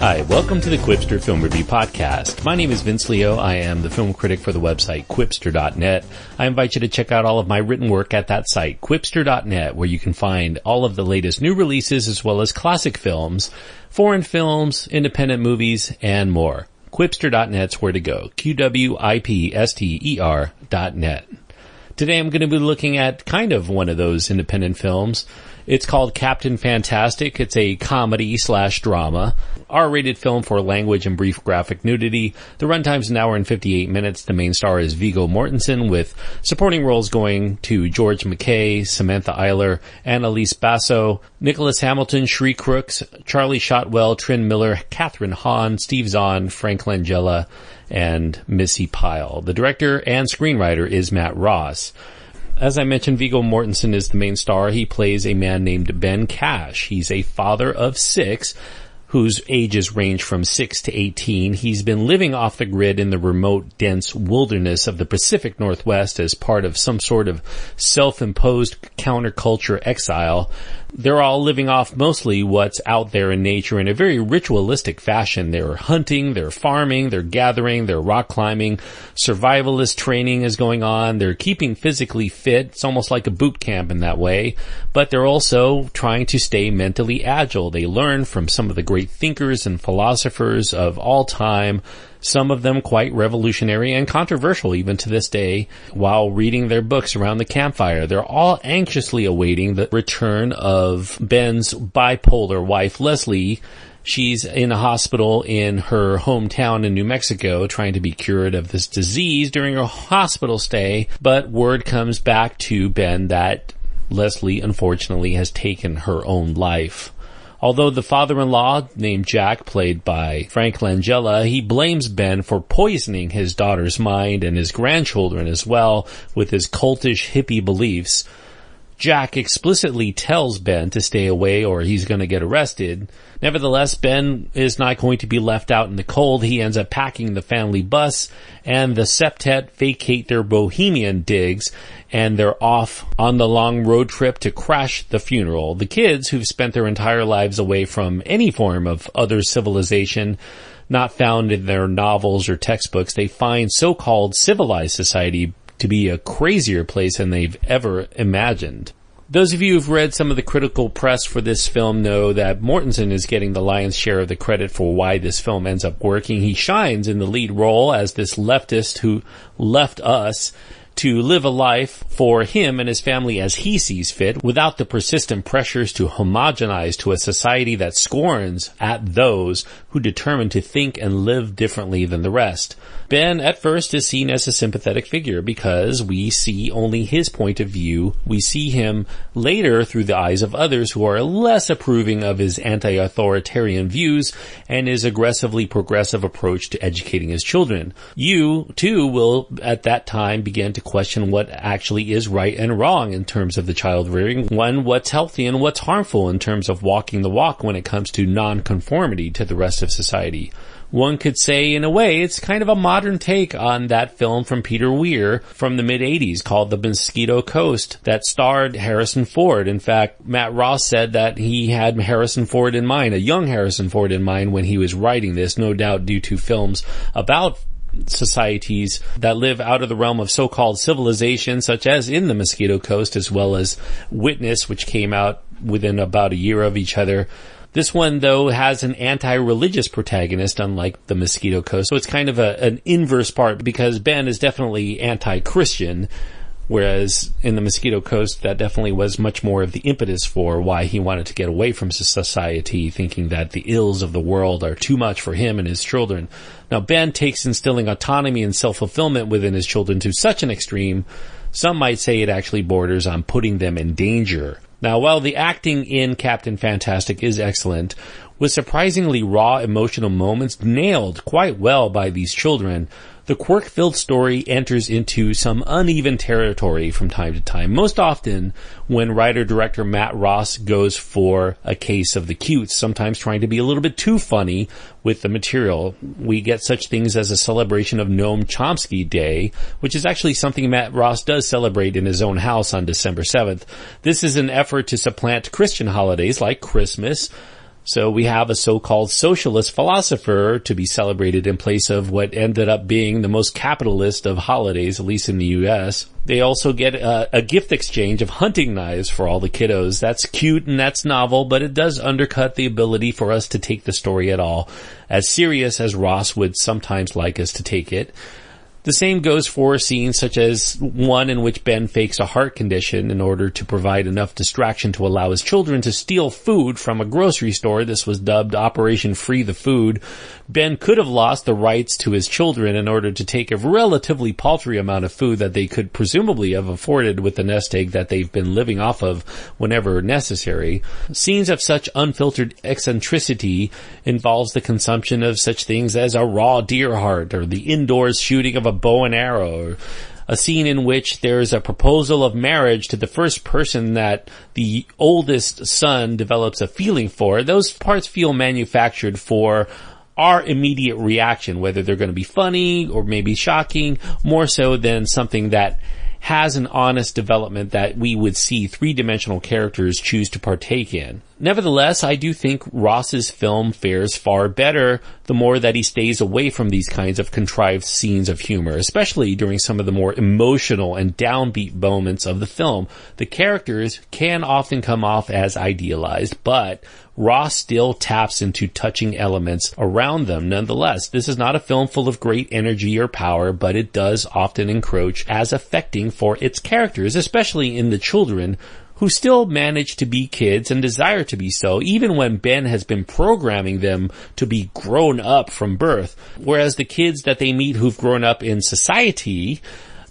Hi, welcome to the Quipster Film Review Podcast. My name is Vince Leo. I am the film critic for the website Quipster.net. I invite you to check out all of my written work at that site, Quipster.net, where you can find all of the latest new releases as well as classic films, foreign films, independent movies, and more. Quipster.net's where to go. QWIPSTER.net. Today I'm going to be looking at kind of one of those independent films. It's called Captain Fantastic. It's a comedy/drama, R-rated film for language and brief graphic nudity. The runtime's an hour and 58 minutes. The main star is Viggo Mortensen, with supporting roles going to George McKay, Samantha Eiler, Annalise Basso, Nicholas Hamilton, Shree Crooks, Charlie Shotwell, Trin Miller, Catherine Hahn, Steve Zahn, Frank Langella, and Missy Pyle. The director and screenwriter is Matt Ross. As I mentioned, Viggo Mortensen is the main star. He plays a man named Ben Cash. He's a father of 6 whose ages range from 6 to 18. He's been living off the grid in the remote, dense wilderness of the Pacific Northwest as part of some sort of self-imposed counterculture exile. They're all living off mostly what's out there in nature in a very ritualistic fashion. They're hunting, they're farming, they're gathering, they're rock climbing. Survivalist training is going on. They're keeping physically fit. It's almost like a boot camp in that way. But they're also trying to stay mentally agile. They learn from some of the great thinkers and philosophers of all time, some of them quite revolutionary and controversial even to this day, while reading their books around the campfire. They're all anxiously awaiting the return of Ben's bipolar wife, Leslie. She's in a hospital in her hometown in New Mexico trying to be cured of this disease during her hospital stay, but word comes back to Ben that Leslie unfortunately has taken her own life. Although the father-in-law, named Jack, played by Frank Langella, he blames Ben for poisoning his daughter's mind and his grandchildren as well with his cultish hippie beliefs. Jack explicitly tells Ben to stay away or he's going to get arrested. Nevertheless, Ben is not going to be left out in the cold. He ends up packing the family bus, and the septet vacate their bohemian digs, and they're off on the long road trip to crash the funeral. The kids, who've spent their entire lives away from any form of other civilization, not found in their novels or textbooks, they find so-called civilized society to be a crazier place than they've ever imagined. Those of you who've read some of the critical press for this film know that Mortensen is getting the lion's share of the credit for why this film ends up working. He shines in the lead role as this leftist who left us to live a life for him and his family as he sees fit, without the persistent pressures to homogenize to a society that scorns at those who determine to think and live differently than the rest. Ben, at first, is seen as a sympathetic figure because we see only his point of view. We see him later through the eyes of others who are less approving of his anti-authoritarian views and his aggressively progressive approach to educating his children. You, too, will at that time begin to question what actually is right and wrong in terms of the child rearing, what's healthy and what's harmful in terms of walking the walk when it comes to non-conformity to the rest of society. One could say, in a way, it's kind of a modern take on that film from Peter Weir from the mid-'80s called The Mosquito Coast that starred Harrison Ford. In fact, Matt Ross said that he had Harrison Ford in mind, a young Harrison Ford in mind when he was writing this, no doubt due to films about societies that live out of the realm of so-called civilization, such as in The Mosquito Coast, as well as Witness, which came out within about a year of each other. This one, though, has an anti-religious protagonist, unlike The Mosquito Coast. So it's kind of an inverse part, because Ben is definitely anti-Christian, whereas in The Mosquito Coast, that definitely was much more of the impetus for why he wanted to get away from society, thinking that the ills of the world are too much for him and his children. Now, Ben takes instilling autonomy and self-fulfillment within his children to such an extreme, some might say it actually borders on putting them in danger. Now, while the acting in Captain Fantastic is excellent, with surprisingly raw emotional moments nailed quite well by these children, the quirk-filled story enters into some uneven territory from time to time, most often when writer-director Matt Ross goes for a case of the cute, sometimes trying to be a little bit too funny with the material. We get such things as a celebration of Noam Chomsky Day, which is actually something Matt Ross does celebrate in his own house on December 7th. This is an effort to supplant Christian holidays like Christmas, So we have a so-called socialist philosopher to be celebrated in place of what ended up being the most capitalist of holidays, at least in the U.S. They also get a gift exchange of hunting knives for all the kiddos. That's cute and that's novel, but it does undercut the ability for us to take the story at all as serious as Ross would sometimes like us to take it. The same goes for scenes such as one in which Ben fakes a heart condition in order to provide enough distraction to allow his children to steal food from a grocery store. This was dubbed Operation Free the Food. Ben could have lost the rights to his children in order to take a relatively paltry amount of food that they could presumably have afforded with the nest egg that they've been living off of whenever necessary. Scenes of such unfiltered eccentricity involves the consumption of such things as a raw deer heart or the indoors shooting of a bow and arrow, or a scene in which there's a proposal of marriage to the first person that the oldest son develops a feeling for. Those parts feel manufactured for our immediate reaction, whether they're going to be funny or maybe shocking, more so than something that has an honest development that we would see three-dimensional characters choose to partake in. Nevertheless, I do think Ross's film fares far better the more that he stays away from these kinds of contrived scenes of humor, especially during some of the more emotional and downbeat moments of the film. The characters can often come off as idealized, but Ross still taps into touching elements around them nonetheless. This is not a film full of great energy or power, but it does often encroach as affecting for its characters, especially in the children, who still manage to be kids and desire to be so, even when Ben has been programming them to be grown up from birth. Whereas the kids that they meet who've grown up in society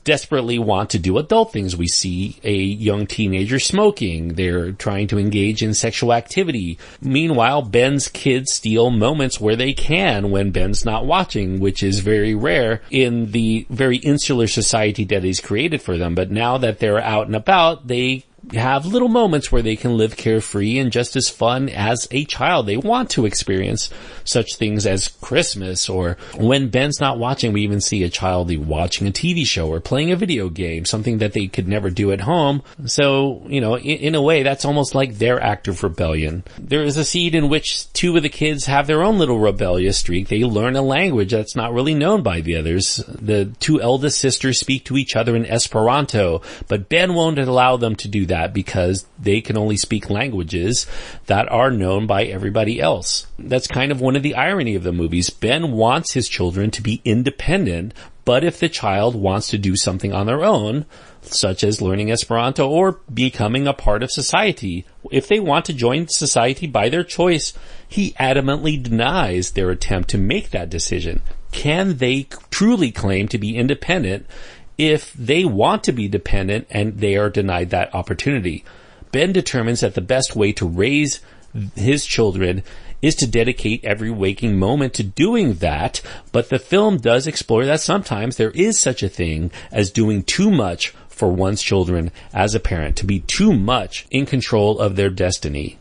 desperately want to do adult things. We see a young teenager smoking. They're trying to engage in sexual activity. Meanwhile, Ben's kids steal moments where they can when Ben's not watching, which is very rare in the very insular society that he's created for them. But now that they're out and about, they have little moments where they can live carefree and just as fun as a child. They want to experience such things as Christmas, or when Ben's not watching, we even see a child watching a TV show or playing a video game, something that they could never do at home. So, in a way, that's almost like their act of rebellion. There is a scene in which two of the kids have their own little rebellious streak. They learn a language that's not really known by the others. The two eldest sisters speak to each other in Esperanto, but Ben won't allow them to do that because they can only speak languages that are known by everybody else. That's kind of one of the irony of the movies. Ben wants his children to be independent, but if the child wants to do something on their own, such as learning Esperanto or becoming a part of society, if they want to join society by their choice, he adamantly denies their attempt to make that decision. Can they truly claim to be independent if they want to be dependent and they are denied that opportunity? Ben determines that the best way to raise his children is to dedicate every waking moment to doing that, but the film does explore that sometimes there is such a thing as doing too much for one's children as a parent, to be too much in control of their destiny.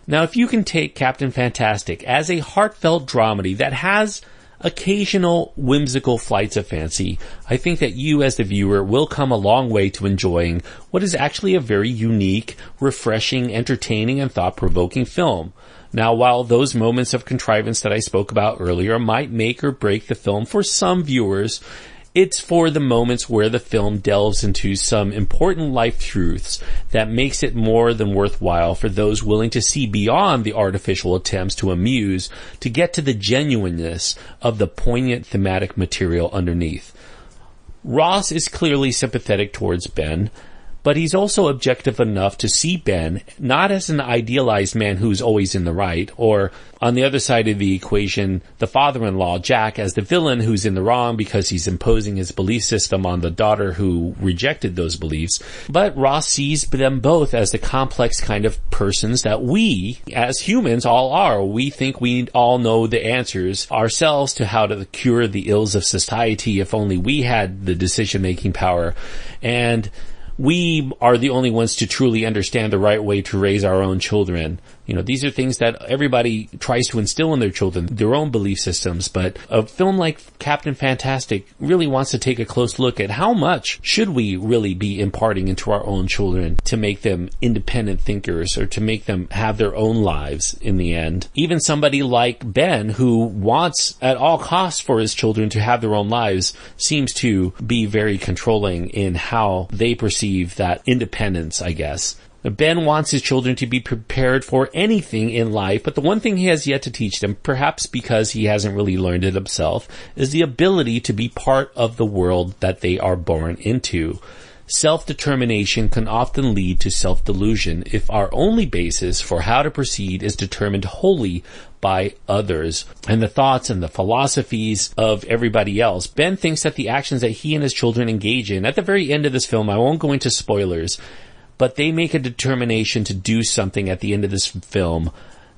Now, if you can take Captain Fantastic as a heartfelt dramedy that has occasional whimsical flights of fancy, I think that you as the viewer will come a long way to enjoying what is actually a very unique, refreshing, entertaining, and thought-provoking film. Now, while those moments of contrivance that I spoke about earlier might make or break the film for some viewers, it's for the moments where the film delves into some important life truths that makes it more than worthwhile for those willing to see beyond the artificial attempts to amuse to get to the genuineness of the poignant thematic material underneath. Ross is clearly sympathetic towards Ben, but he's also objective enough to see Ben not as an idealized man who's always in the right, or on the other side of the equation, the father-in-law, Jack, as the villain who's in the wrong because he's imposing his belief system on the daughter who rejected those beliefs. But Ross sees them both as the complex kind of persons that we, as humans, all are. We think we all know the answers ourselves to how to cure the ills of society if only we had the decision-making power. And we are the only ones to truly understand the right way to raise our own children. These are things that everybody tries to instill in their children, their own belief systems. But a film like Captain Fantastic really wants to take a close look at how much should we really be imparting into our own children to make them independent thinkers or to make them have their own lives in the end. Even somebody like Ben, who wants at all costs for his children to have their own lives, seems to be very controlling in how they perceive that independence, I guess. Ben wants his children to be prepared for anything in life, but the one thing he has yet to teach them, perhaps because he hasn't really learned it himself, is the ability to be part of the world that they are born into. Self-determination can often lead to self-delusion if our only basis for how to proceed is determined wholly by others and the thoughts and the philosophies of everybody else. Ben thinks that the actions that he and his children engage in, at the very end of this film, I won't go into spoilers, but they make a determination to do something at the end of this film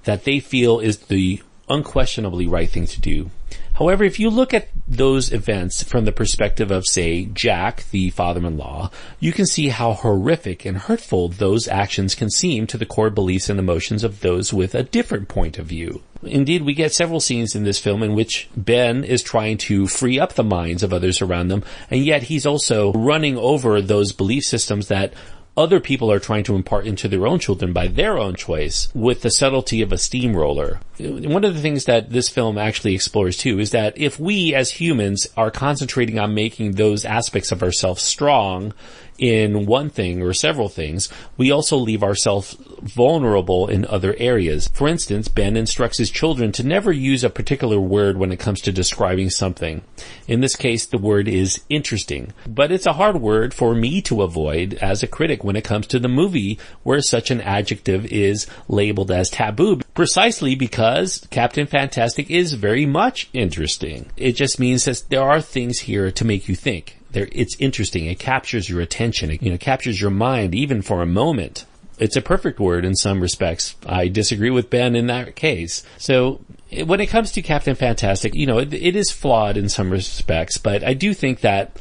that they feel is the unquestionably right thing to do. However, if you look at those events from the perspective of, say, Jack, the father-in-law, you can see how horrific and hurtful those actions can seem to the core beliefs and emotions of those with a different point of view. Indeed, we get several scenes in this film in which Ben is trying to free up the minds of others around them, and yet he's also running over those belief systems that other people are trying to impart into their own children by their own choice with the subtlety of a steamroller. One of the things that this film actually explores too is that if we as humans are concentrating on making those aspects of ourselves strong in one thing or several things, we also leave ourselves vulnerable in other areas. For instance, Ben instructs his children to never use a particular word when it comes to describing something. In this case, the word is interesting. But it's a hard word for me to avoid as a critic when it comes to the movie where such an adjective is labeled as taboo, precisely because Captain Fantastic is very much interesting. It just means that there are things here to make you think. It's interesting. It captures your attention. It captures your mind even for a moment. It's a perfect word in some respects. I disagree with Ben in that case. So when it comes to Captain Fantastic, it is flawed in some respects, but I do think that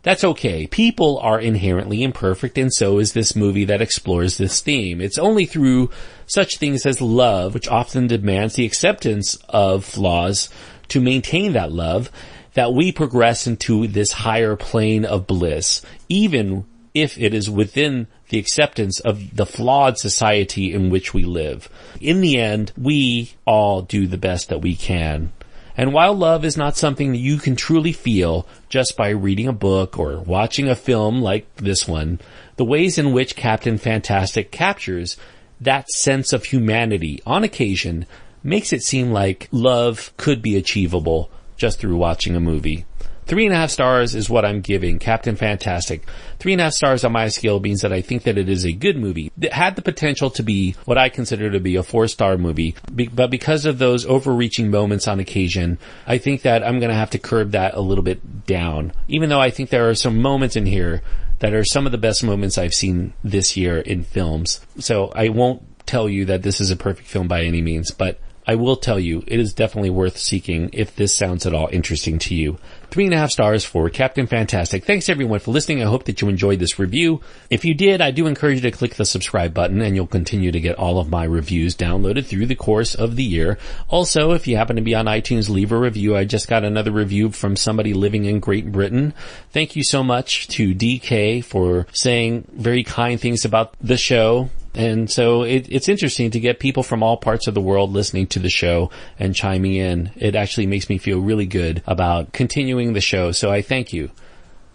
that's okay. People are inherently imperfect, and so is this movie that explores this theme. It's only through such things as love, which often demands the acceptance of flaws to maintain that love, that we progress into this higher plane of bliss, even if it is within the acceptance of the flawed society in which we live. In the end, we all do the best that we can. And while love is not something that you can truly feel just by reading a book or watching a film like this one, the ways in which Captain Fantastic captures that sense of humanity on occasion makes it seem like love could be achievable just through watching a movie. 3.5 stars is what I'm giving Captain Fantastic. 3.5 stars on my scale means that I think that it is a good movie. It had the potential to be what I consider to be a 4-star movie, but because of those overreaching moments on occasion, I think that I'm going to have to curb that a little bit down. Even though I think there are some moments in here that are some of the best moments I've seen this year in films. So I won't tell you that this is a perfect film by any means, but I will tell you, it is definitely worth seeking if this sounds at all interesting to you. 3.5 stars for Captain Fantastic. Thanks everyone for listening. I hope that you enjoyed this review. If you did, I do encourage you to click the subscribe button and you'll continue to get all of my reviews downloaded through the course of the year. Also, if you happen to be on iTunes, leave a review. I just got another review from somebody living in Great Britain. Thank you so much to DK for saying very kind things about the show. And so it's interesting to get people from all parts of the world listening to the show and chiming in. It actually makes me feel really good about continuing the show. So I thank you.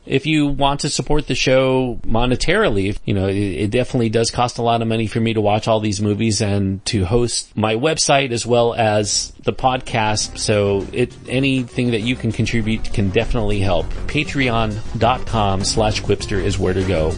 If you want to support the show monetarily, it definitely does cost a lot of money for me to watch all these movies and to host my website as well as the podcast. So anything that you can contribute can definitely help. Patreon.com/Quipster is where to go.